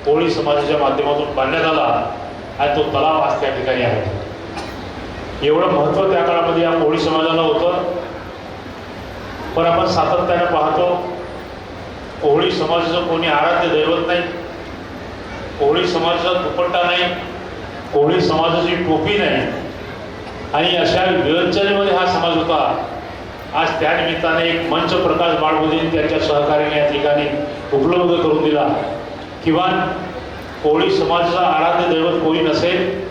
कोळी समाजाच्या माध्यमातून बांधण्यात आला आणि तो तलाव आज त्या ठिकाणी आहे. एवढं महत्त्व त्या काळामध्ये या कोळी समाजाला होतं. पण आपण सातत्याने पाहतो कोळी समाजाचं कोणी आराध्य दैवत नाही, कोळी समाजाचा दुपट्टा नाही, कोळी समाजाची टोपी नाही. आणि अशा विवंचनेमध्ये हा समाज होता. आज त्या निमित्ताने एक मंच प्रकाश बाळबुदेंनी त्यांच्या सहकार्याने या ठिकाणी उपलब्ध करून दिला. किंवा कोळी समाजाचा आराध्य दैवत कोणी नसेल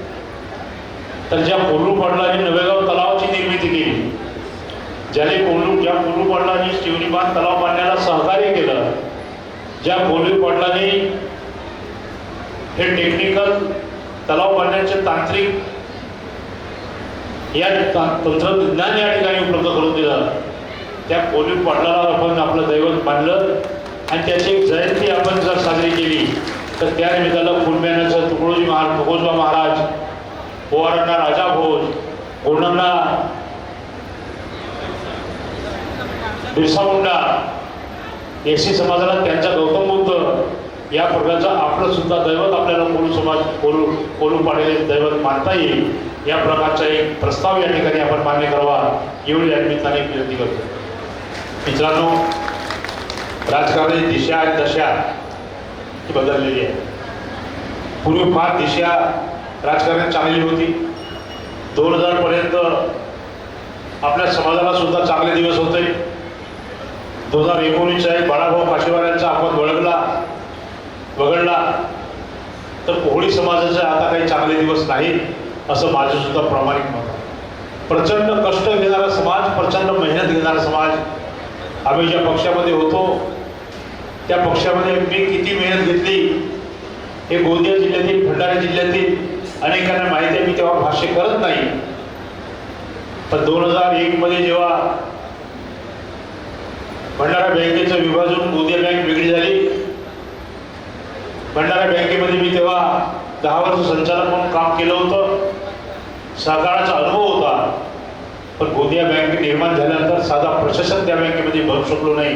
तर ज्या कोल्लू पाटलांनी नवेगाव तलावाची निर्मिती केली, ज्या कोल्लू पाटलांनी शिवनी बांध तलाव बांधण्याला सहकार्य केलं, ज्या कोल्लू पाटलांनी हे टेक्निकल तलाव बांधण्याचे तांत्रिक या तंत्रज्ञान या ठिकाणी उपलब्ध करून दिलं, त्या कोल्लू पाटलाला आपण आपलं दैवत मानलं आणि त्याची एक जयंती आपण जर साजरी केली तर त्या निमित्ताला कुलब्यानाचं तुकडोजी महाराज, पोवारांना राजा भोज, गोंडांना बिरसा मुंडा, एसी समाजाला त्यांचा गौतम बुद्ध या प्रकारचं आपलं सुद्धा दैवत आपल्याला कोल्लू पाटील दैवत मानता येईल या प्रकारचा एक प्रस्ताव या ठिकाणी आपण मान्य करावा एवढी या निमित्ताने विनंती करतो. मित्रांनो, राजकारणाची दिशा आणि दशा ही बदललेली आहे. पूर्वी फार दिशा राजकारणात चांगली होती. 2000 पर्यंत आपल्या समाजाला सुद्धा चांगले दिवस होते. 2019 बाळाभाऊ काशीवाऱ्यांचा आपण वगळला तर कोळी समाजाचे आता काही चांगले दिवस नाही असं माझं सुद्धा प्रामाणिक मत आहे. प्रचंड कष्ट घेणारा समाज, प्रचंड मेहनत घेणारा समाज. आम्ही ज्या पक्षामध्ये होतो त्या पक्षामध्ये मी किती मेहनत घेतली हे गोंदिया जिल्ह्यातील, भंडारा जिल्ह्यातील अनेकांना माहिती आहे. मी तेव्हा भाष्य करत नाही. पण 2001 मध्ये जेव्हा भंडारा बँकेचं विभाजन, गोंदिया बँक वेगळी झाली, भंडारा बँकेमध्ये मी तेव्हा 10 वर्ष संचालक म्हणून काम केलं होतं. सहकाराचा अनुभव होता. पण गोंदिया बँक निर्माण झाल्यानंतर साधा प्रशासन त्या बँकेमध्ये भरू शकलो नाही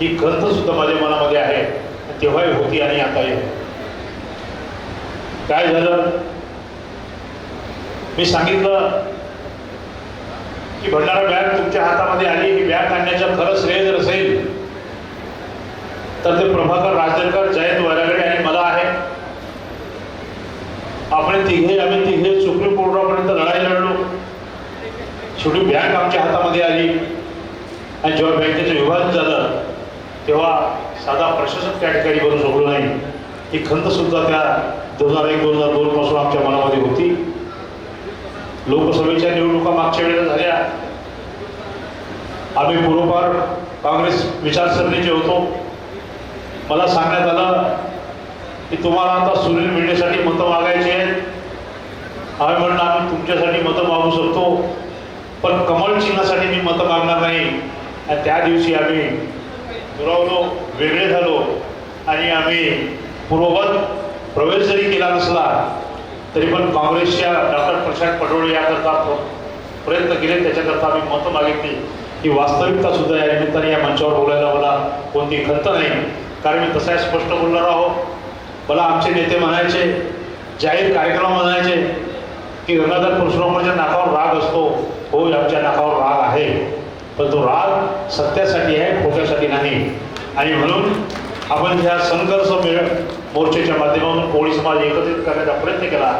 ही खंत सुद्धा माझ्या मनामध्ये आहे. तेव्हाही होती आणि आताही आहे. काय झालं, मी सांगितलं की भंडारा बँक तुमच्या हातामध्ये आली. ही बँक आणण्याचं खरं श्रेय जर असेल तर ते प्रभाकर राजनकर, जयंत वैरागडे आणि मला आहे. आम्ही तिघे सुप्रीम कोर्टापर्यंत लढाई लढलो. शेवटी बँक आमच्या हातामध्ये आली. आणि जेव्हा बँकेचं विभाजन झालं तेव्हा साधा प्रशासन त्या ठिकाणी करू शकलो नाही. ही खंत सुद्धा त्या 2001-2002 पासून आमच्या मनामध्ये होती. लोकसभेच्या निवडणुका मागच्या वेळेला झाल्या. आम्ही पूर्वपार काँग्रेस विचारसरणीचे होतो. मला सांगण्यात आलं की तुम्हाला आता सुनील मिळण्यासाठी मतं मागायची आहेत. आम्ही म्हणलं आम्ही तुमच्यासाठी मतं मागू शकतो पण कमळ चिन्हासाठी मी मतं मागणार नाही. आणि त्या दिवशी आम्ही दुरावलो, वेगळे झालो आणि आम्ही पूर्ववत प्रवेश जरी केला नसला तरी पण काँग्रेसच्या डॉक्टर प्रशांत पटोळे याकरता प्रयत्न केले, त्याच्याकरता आम्ही मतं मागितली. ही वास्तविकता सुद्धा या निमित्ताने या मंचावर बोलायला मला कोणती खंत नाही. कारण मी तसा स्पष्ट बोलणार आहोत. मला आमचे नेते म्हणायचे, जाहीर कार्यक्रम म्हणायचे की गंगाधर परशुरामाच्या नाकावर राग असतो. हो, आमच्या नाकावर राग आहे, पण तो राग सत्यासाठी आहे, खोट्यासाठी नाही. आणि म्हणून आपण ह्या संघर्ष मोर्चाच्या माध्यमातून कोळी समाज एकत्रित करण्याचा प्रयत्न केला.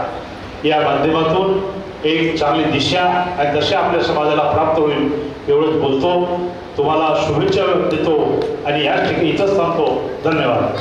या माध्यमातून एक चांगली दिशा आणि दशा आपल्या समाजाला प्राप्त होईल एवढंच बोलतो. तुम्हाला शुभेच्छा देतो आणि याच ठिकाणी इथंच थांबतो. धन्यवाद.